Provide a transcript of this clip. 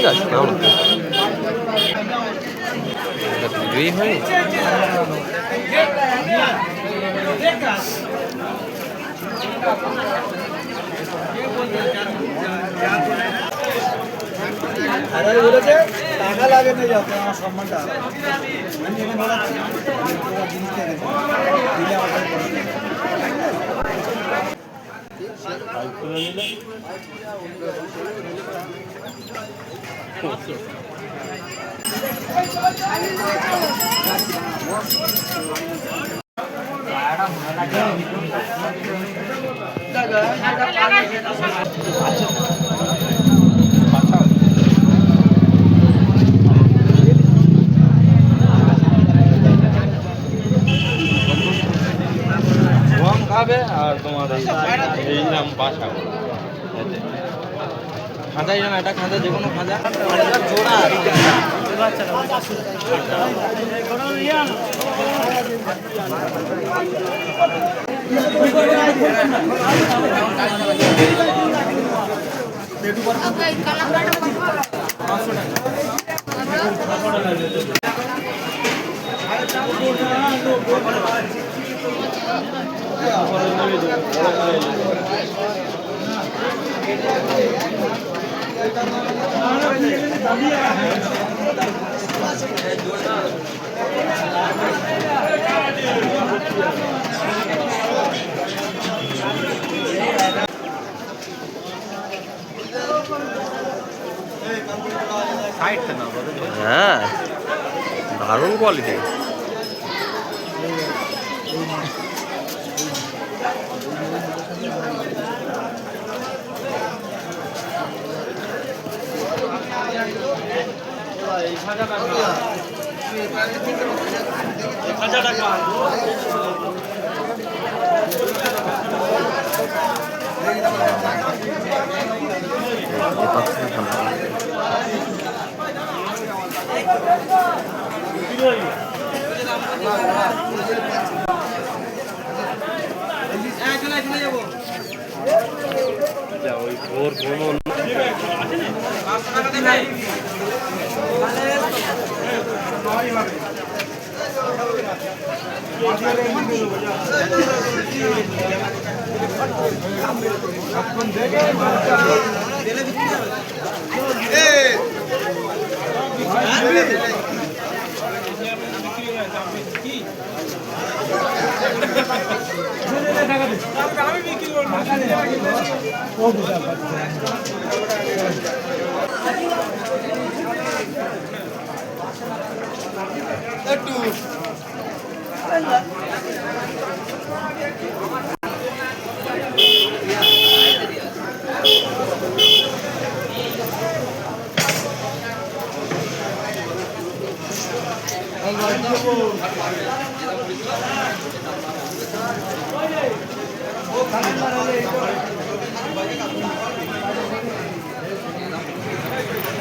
ঠিক আছে নাও না দুই হয় বলেছে টাকা লাগে না যাতে আমার সম্মানটা আমি এখানে বলাচ্ছি জিনিসটা দিলে আমাদের খাবে আর তোমার এই নাম বাসা খাঁচাই জানা এটা খাঁচা যে কোনো খাঁচা জোড়া হ্যাঁ দারুণ কোয়ালিটি ওই ভোর ভ্রমণ একটু